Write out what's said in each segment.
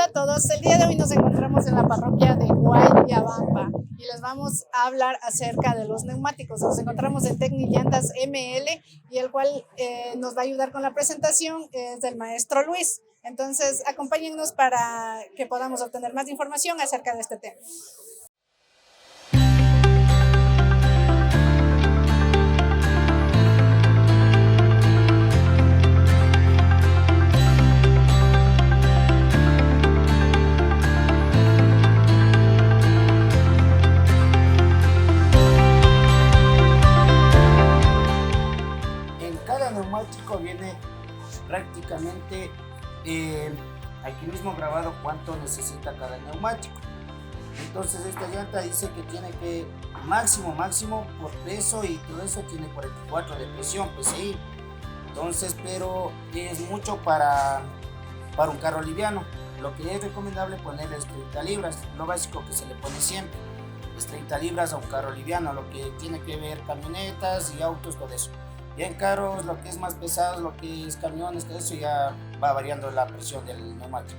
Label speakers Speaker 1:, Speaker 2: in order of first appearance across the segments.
Speaker 1: Hola a todos, el día de hoy nos encontramos en la parroquia de Guayabamba y les vamos a hablar acerca de los neumáticos. Nos encontramos en Tecni Llantas ML y el cual nos va a ayudar con la presentación es del maestro Luis. Entonces acompáñennos para que podamos obtener más información acerca de este tema.
Speaker 2: Neumático viene prácticamente aquí mismo grabado cuánto necesita cada neumático. Entonces esta llanta dice que tiene que máximo por peso y todo eso tiene 44 de presión PSI. Entonces, pero es mucho para un carro liviano. Lo que es recomendable ponerle es 30 libras, lo básico que se le pone siempre es 30 libras a un carro liviano, lo que tiene que ver camionetas y autos, todo eso. Ya en carros, lo que es más pesado, lo que es camiones, todo eso ya va variando la presión del neumático.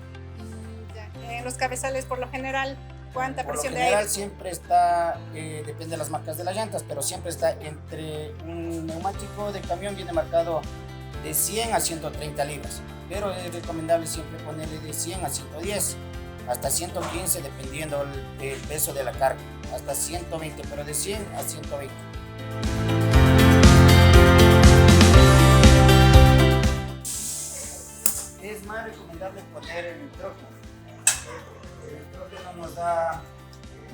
Speaker 1: En los cabezales, por lo general, ¿cuánta presión de aire?
Speaker 2: Por lo general siempre está, depende de las marcas de las llantas, pero siempre está entre un neumático de camión viene marcado de 100 a 130 libras, pero es recomendable siempre ponerle de 100 a 110, hasta 115 dependiendo del peso de la carga, hasta 120, pero de 100 a 120. Es más recomendable poner el nitrógeno. El nitrógeno nos da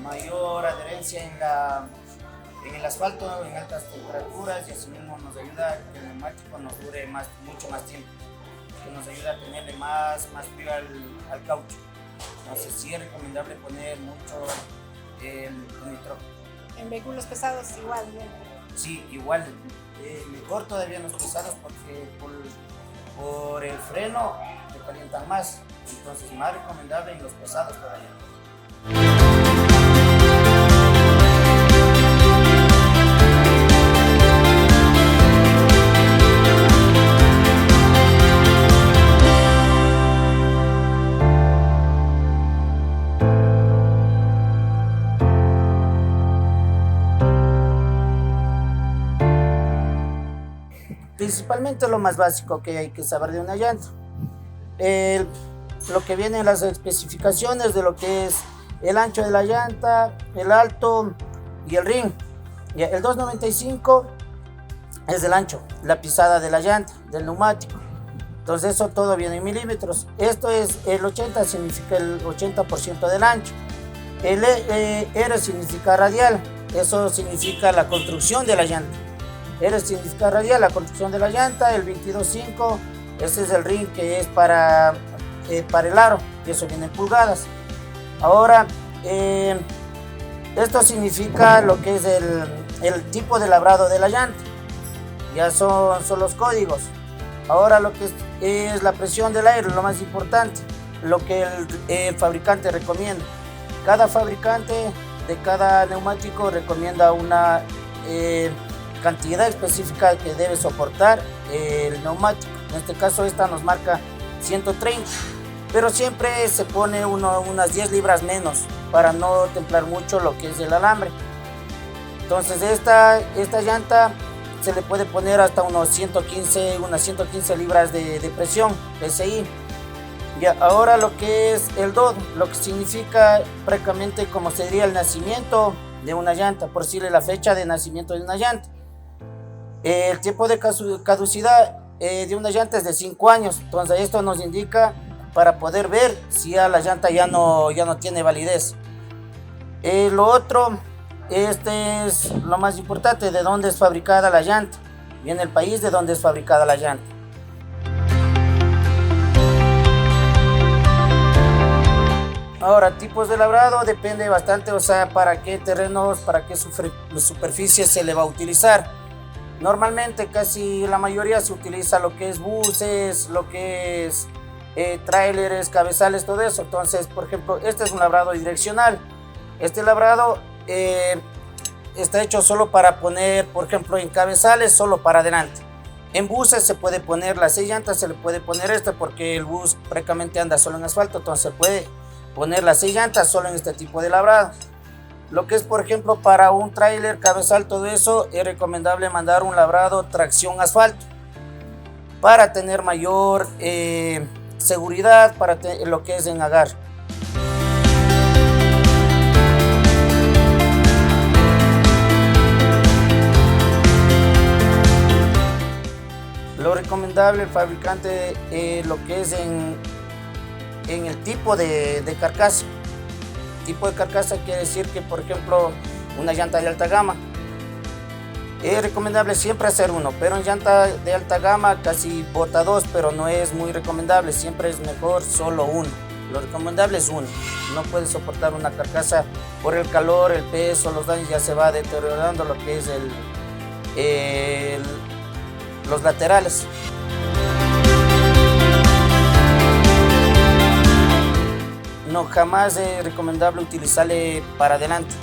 Speaker 2: mayor adherencia en el asfalto en altas temperaturas y así mismo nos ayuda a que el neumático nos dure mucho más tiempo, que nos ayuda a tenerle más frío al caucho. Entonces sí es recomendable poner mucho el nitrógeno.
Speaker 1: En vehículos pesados igual, ¿no?
Speaker 2: Sí, igual. Mejor todavía en los pesados porque por el freno te calientan más, entonces más recomendable en los pesados todavía. Principalmente lo más básico que hay que saber de una llanta. Lo que viene en las especificaciones de lo que es el ancho de la llanta, el alto y el ring. El 295 es el ancho, la pisada de la llanta, del neumático. Entonces eso todo viene en milímetros. Esto es el 80, significa el 80% del ancho. El R significa radial, eso significa la construcción de la llanta. R significa radial, la construcción de la llanta. El 22.5, ese es el ring que es para el aro, y eso viene en pulgadas. Ahora, esto significa lo que es el tipo de labrado de la llanta. Ya son los códigos. Ahora lo que es la presión del aire, lo más importante, lo que el fabricante recomienda. Cada fabricante de cada neumático recomienda una cantidad específica que debe soportar el neumático. En este caso esta nos marca 130, pero siempre se pone unas 10 libras menos para no templar mucho lo que es el alambre. Entonces esta llanta se le puede poner hasta unas 115 libras de presión PSI. Y ahora lo que es el DOD, lo que significa prácticamente como sería el nacimiento de una llanta, por decirle la fecha de nacimiento de una llanta. El tiempo de caducidad de una llanta es de 5 años, entonces esto nos indica para poder ver si ya la llanta ya no tiene validez. Lo otro, este es lo más importante, de dónde es fabricada la llanta, viene el país de donde es fabricada la llanta. Ahora, tipos de labrado depende bastante, o sea, para qué terrenos, para qué superficie se le va a utilizar. Normalmente casi la mayoría se utiliza lo que es buses, lo que es tráileres, cabezales, todo eso. Entonces, por ejemplo, este es un labrado direccional. Este labrado está hecho solo para poner, por ejemplo, en cabezales, solo para adelante. En buses se puede poner las 6 llantas, se le puede poner esta porque el bus prácticamente anda solo en asfalto, entonces se puede poner las 6 llantas solo en este tipo de labrado. Lo que es, por ejemplo, para un tráiler, cabezal, todo eso, es recomendable mandar un labrado tracción asfalto para tener mayor seguridad para lo que es en agarre. Lo recomendable, el fabricante, lo que es en el tipo de carcasa. Tipo de carcasa quiere decir que, por ejemplo, una llanta de alta gama. Es recomendable siempre hacer uno, pero en llanta de alta gama casi bota 2, pero no es muy recomendable, siempre es mejor solo uno. Lo recomendable es uno. No puede soportar una carcasa por el calor, el peso, los daños, ya se va deteriorando lo que es los laterales. No, jamás es recomendable utilizarle para adelante.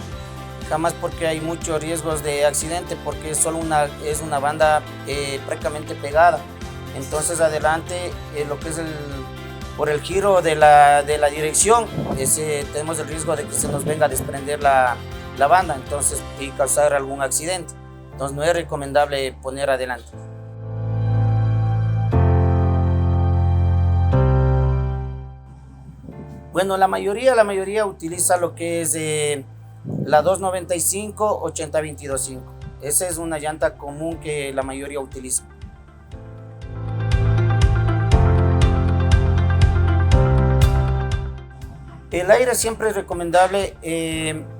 Speaker 2: Jamás, porque hay muchos riesgos de accidente, porque es solo es una banda prácticamente pegada. Entonces adelante, lo que es por el giro de la dirección, tenemos el riesgo de que se nos venga a desprender la banda, entonces, y causar algún accidente. Entonces no es recomendable poner adelante. Bueno, la mayoría utiliza lo que es la 295-80-22-5. Esa es una llanta común que la mayoría utiliza. El aire siempre es recomendable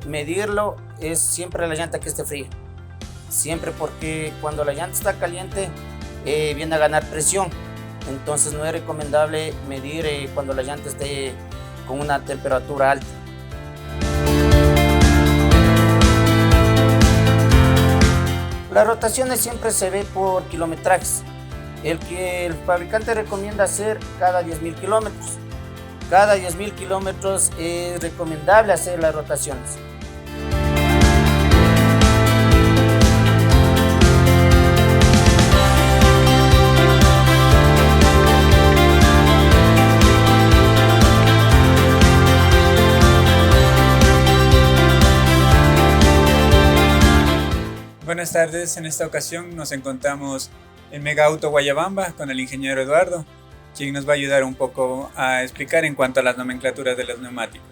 Speaker 2: medirlo, es siempre la llanta que esté fría. Siempre, porque cuando la llanta está caliente viene a ganar presión. Entonces no es recomendable medir cuando la llanta esté con una temperatura alta. Las rotaciones siempre se ve por kilometrajes. El que el fabricante recomienda hacer cada 10.000 kilómetros. Cada 10.000 kilómetros es recomendable hacer las rotaciones.
Speaker 3: Buenas tardes, en esta ocasión nos encontramos en Mega Auto Guayabamba con el ingeniero Eduardo, quien nos va a ayudar un poco a explicar en cuanto a las nomenclaturas de los neumáticos.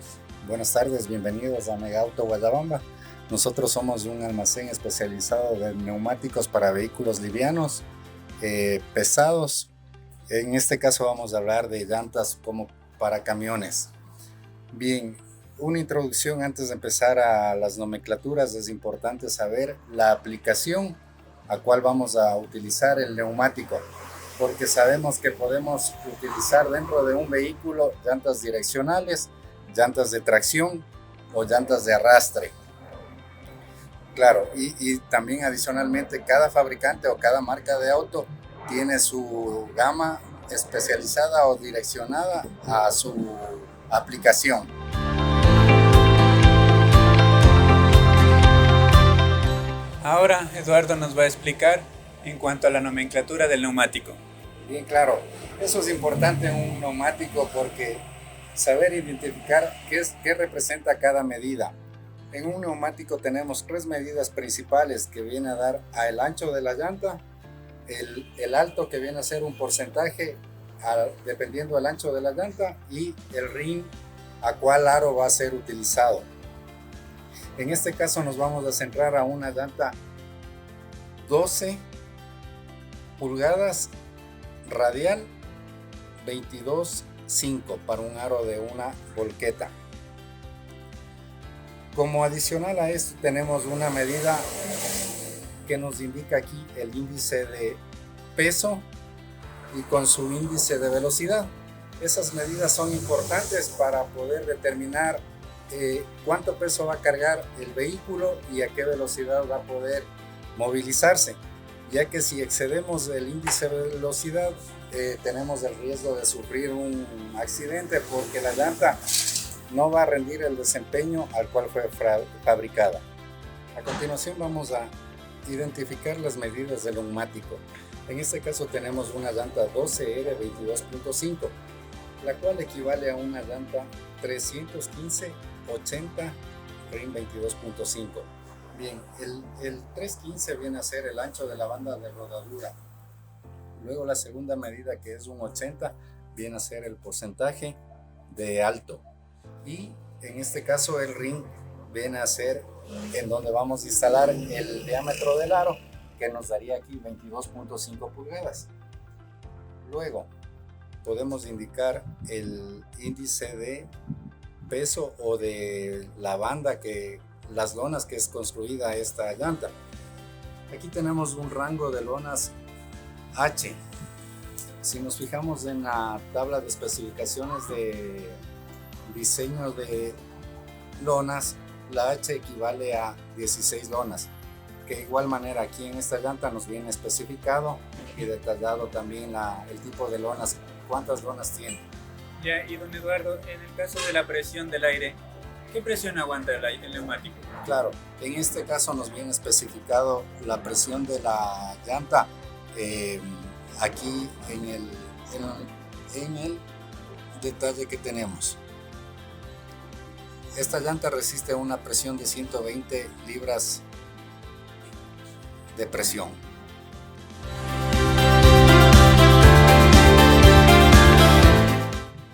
Speaker 4: Buenas tardes, bienvenidos a Mega Auto Guayabamba. Nosotros somos un almacén especializado de neumáticos para vehículos livianos, pesados. En este caso vamos a hablar de llantas como para camiones. Bien, una introducción antes de empezar a las nomenclaturas. Es importante saber la aplicación a cual vamos a utilizar el neumático, porque sabemos que podemos utilizar dentro de un vehículo llantas direccionales, llantas de tracción o llantas de arrastre. Claro, y también adicionalmente cada fabricante o cada marca de auto tiene su gama especializada o direccionada a su aplicación.
Speaker 3: Ahora Eduardo nos va a explicar en cuanto a la nomenclatura del neumático.
Speaker 4: Bien, claro, eso es importante en un neumático, porque saber identificar qué representa cada medida. En un neumático tenemos 3 medidas principales que vienen a dar el ancho de la llanta, el alto, que viene a ser un porcentaje dependiendo del ancho de la llanta, y el rin a cuál aro va a ser utilizado. En este caso nos vamos a centrar a una llanta 12 pulgadas radial 22.5 para un aro de una volqueta. Como adicional a esto tenemos una medida que nos indica aquí el índice de peso y con su índice de velocidad. Esas medidas son importantes para poder determinar cuánto peso va a cargar el vehículo y a qué velocidad va a poder movilizarse, ya que si excedemos el índice de velocidad tenemos el riesgo de sufrir un accidente, porque la llanta no va a rendir el desempeño al cual fue fabricada. A continuación vamos a identificar las medidas del neumático. En este caso tenemos una llanta 12R 22.5, la cual equivale a una llanta 315-80 RIN 22.5. Bien, el 315 viene a ser el ancho de la banda de rodadura. Luego la segunda medida, que es un 80, viene a ser el porcentaje de alto. Y en este caso el RIN viene a ser en donde vamos a instalar el diámetro del aro, que nos daría aquí 22.5 pulgadas. Luego podemos indicar el índice de peso o de la banda, las lonas que es construida esta llanta. Aquí tenemos un rango de lonas H. Si nos fijamos en la tabla de especificaciones de diseño de lonas, la H equivale a 16 lonas, que de igual manera aquí en esta llanta nos viene especificado y detallado también el tipo de lonas, cuántas lonas tiene.
Speaker 3: Ya, y don Eduardo, en el caso de la presión del aire, ¿qué presión aguanta el neumático?
Speaker 4: Claro, en este caso nos viene especificado la presión de la llanta aquí en el detalle que tenemos. Esta llanta resiste una presión de 120 libras de presión.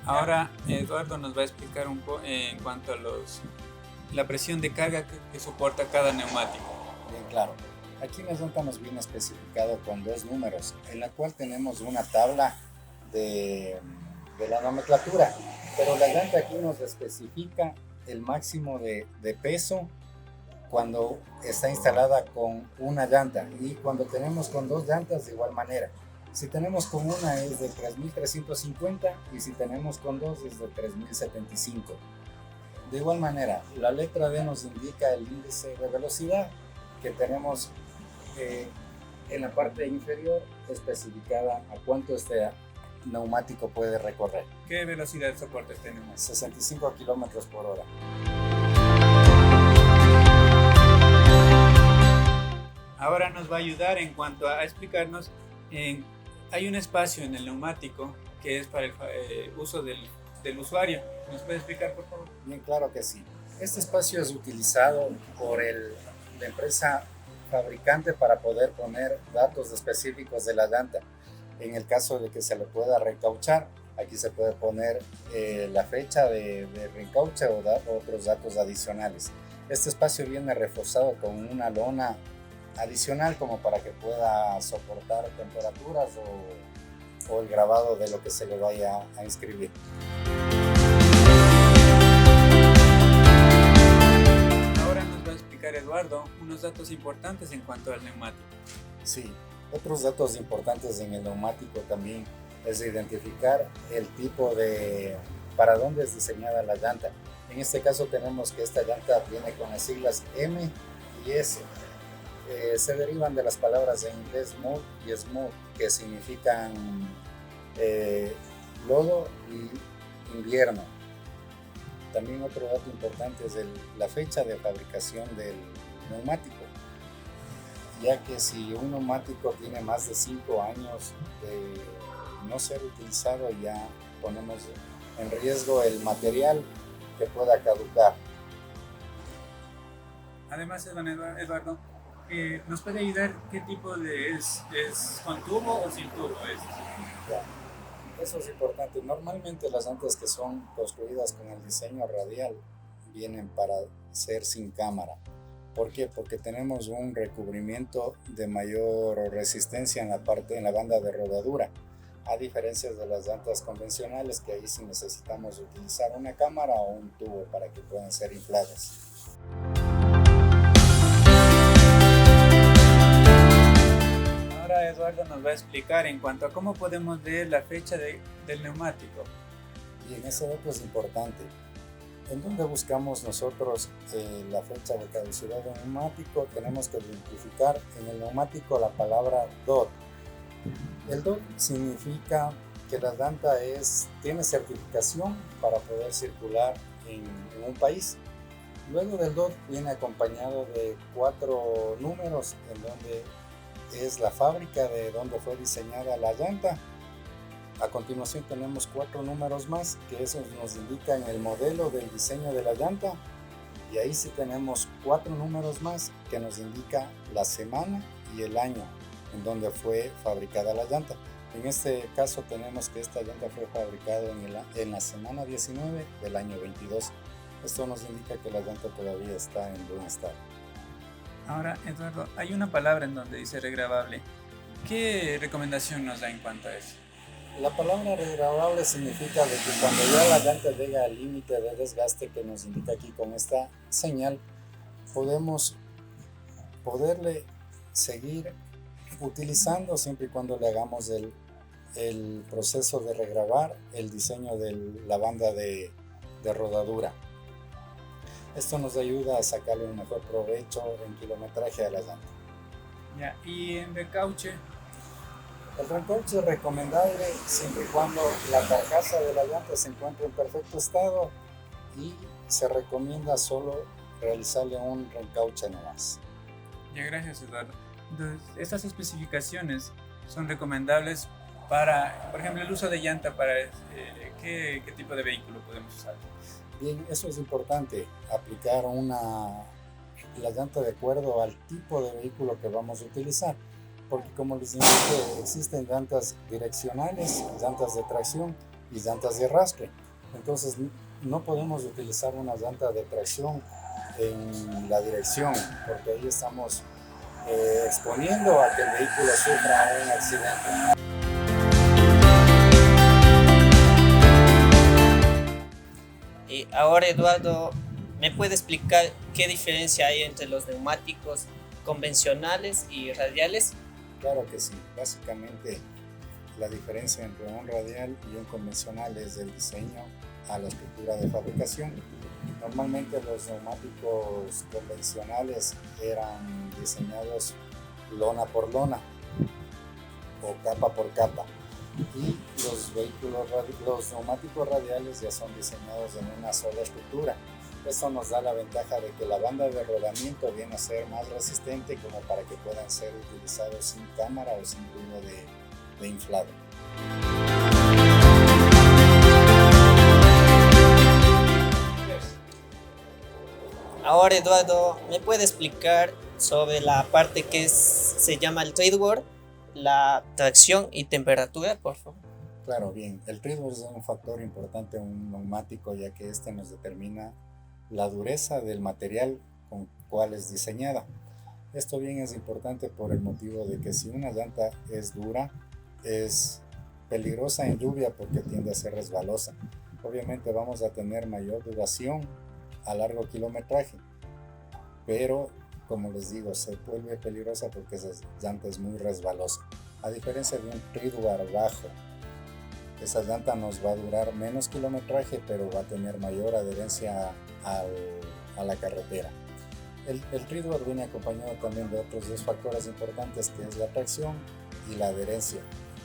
Speaker 3: Ahora Eduardo nos va a explicar un poco en cuanto a la presión de carga que soporta cada neumático.
Speaker 4: Bien, claro. Aquí en la llanta nos viene especificado con dos números, en la cual tenemos una tabla de la nomenclatura, pero la llanta aquí nos especifica el máximo de peso cuando está instalada con una llanta, y cuando tenemos con dos llantas de igual manera. Si tenemos con una es de 3.350 y si tenemos con dos es de 3.075. De igual manera, la letra D nos indica el índice de velocidad que tenemos en la parte inferior, especificada a cuánto este neumático puede recorrer.
Speaker 3: ¿Qué velocidad soporta este neumático?
Speaker 4: 65 kilómetros por hora.
Speaker 3: Ahora nos va a ayudar en cuanto a explicarnos, hay un espacio en el neumático que es para el uso del usuario. ¿Nos puede explicar, por favor?
Speaker 4: Bien, claro que sí. Este espacio es utilizado por la empresa fabricante para poder poner datos específicos de la llanta. En el caso de que se le pueda recauchar, aquí se puede poner la fecha de reencauche o otros datos adicionales. Este espacio viene reforzado con una lona adicional como para que pueda soportar temperaturas o el grabado de lo que se le vaya a inscribir.
Speaker 3: Ahora nos va a explicar Eduardo unos datos importantes en cuanto al neumático.
Speaker 4: Sí, otros datos importantes en el neumático también es identificar el tipo para dónde es diseñada la llanta. En este caso tenemos que esta llanta viene con las siglas M y S. Se derivan de las palabras en inglés mud y smooth, que significan lodo y invierno. También otro dato importante es la fecha de fabricación del neumático, ya que si un neumático tiene más de 5 años de no ser utilizado, ya ponemos en riesgo el material que pueda caducar. Además,
Speaker 3: don Eduardo, ¿nos puede ayudar qué tipo es con tubo o sin tubo?
Speaker 4: Eso es importante. Normalmente las llantas que son construidas con el diseño radial vienen para ser sin cámara. ¿Por qué? Porque tenemos un recubrimiento de mayor resistencia en la banda de rodadura, a diferencia de las llantas convencionales, que ahí sí necesitamos utilizar una cámara o un tubo para que puedan ser infladas.
Speaker 3: Eduardo nos va a explicar en cuanto a cómo podemos leer la fecha del neumático.
Speaker 4: Bien, ese dato es importante. ¿En dónde buscamos nosotros la fecha de caducidad del neumático? Tenemos que identificar en el neumático la palabra DOT. El DOT significa que la llanta tiene certificación para poder circular en un país. Luego del DOT viene acompañado de 4 números en donde es la fábrica de donde fue diseñada la llanta. A continuación tenemos 4 números más, que esos nos indican el modelo del diseño de la llanta. Y ahí sí tenemos 4 números más que nos indica la semana y el año en donde fue fabricada la llanta. En este caso tenemos que esta llanta fue fabricada en la semana 19 del año 22. Esto nos indica que la llanta todavía está en buen estado.
Speaker 3: Ahora, Eduardo, hay una palabra en donde dice regrabable. ¿Qué recomendación nos da en cuanto a eso?
Speaker 4: La palabra regrabable significa de que cuando ya la llanta llega al límite de desgaste que nos indica aquí con esta señal, poderle seguir utilizando siempre y cuando le hagamos el proceso de regrabar el diseño de la banda de rodadura. Esto nos ayuda a sacarle un mejor provecho en kilometraje a la llanta.
Speaker 3: Ya, y en recauche.
Speaker 4: El recauche es recomendable siempre y cuando la carcasa de la llanta se encuentre en perfecto estado y se recomienda solo realizarle un recauche nomás.
Speaker 3: Ya, gracias, Eduardo. Entonces, estas especificaciones son recomendables para, por ejemplo, el uso de llanta para ¿qué tipo de vehículo podemos usar?
Speaker 4: Bien, eso es importante, aplicar la llanta de acuerdo al tipo de vehículo que vamos a utilizar. Porque como les indiqué, existen llantas direccionales, llantas de tracción y llantas de arrastre. Entonces no podemos utilizar una llanta de tracción en la dirección, porque ahí estamos exponiendo a que el vehículo sufra un accidente.
Speaker 5: Y ahora, Eduardo, ¿me puede explicar qué diferencia hay entre los neumáticos convencionales y radiales?
Speaker 4: Claro que sí. Básicamente la diferencia entre un radial y un convencional es el diseño a la estructura de fabricación. Normalmente los neumáticos convencionales eran diseñados lona por lona o capa por capa, y los neumáticos radiales ya son diseñados en una sola estructura. Esto nos da la ventaja de que la banda de rodamiento viene a ser más resistente como para que puedan ser utilizados sin cámara o sin ruido de inflado.
Speaker 5: Ahora, Eduardo, ¿me puede explicar sobre la parte que se llama el treadwear, la tracción y temperatura, por favor?
Speaker 4: Claro, bien. El treadwear es un factor importante en un neumático, ya que este nos determina la dureza del material con cual es diseñada. Esto bien es importante por el motivo de que si una llanta es dura, es peligrosa en lluvia porque tiende a ser resbalosa. Obviamente vamos a tener mayor duración a largo kilometraje, pero como les digo, se vuelve peligrosa porque esa llanta es muy resbalosa. A diferencia de un treadwear bajo, esa llanta nos va a durar menos kilometraje, pero va a tener mayor adherencia a la carretera. El treadwear viene acompañado también de otros 2 factores importantes, que es la tracción y la adherencia.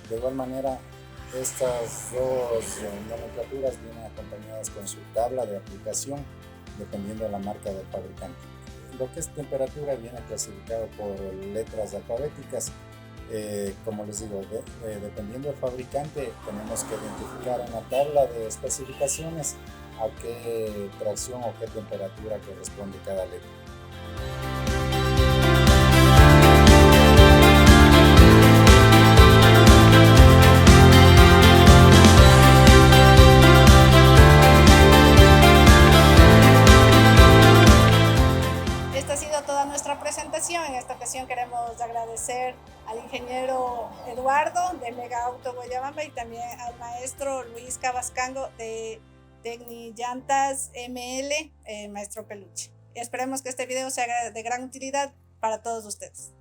Speaker 4: De igual manera, estas 2 nomenclaturas vienen acompañadas con su tabla de aplicación, dependiendo de la marca del fabricante. Lo que es temperatura viene clasificado por letras alfabéticas. Como les digo, dependiendo del fabricante, tenemos que identificar en la tabla de especificaciones a qué tracción o qué temperatura corresponde cada letra.
Speaker 1: Esta ha sido toda nuestra presentación. En esta ocasión queremos agradecer al ingeniero Eduardo de Mega Auto Guayabamba y también al maestro Luis Cabascango de Tecnillantas ML, maestro Peluche. Esperemos que este video sea de gran utilidad para todos ustedes.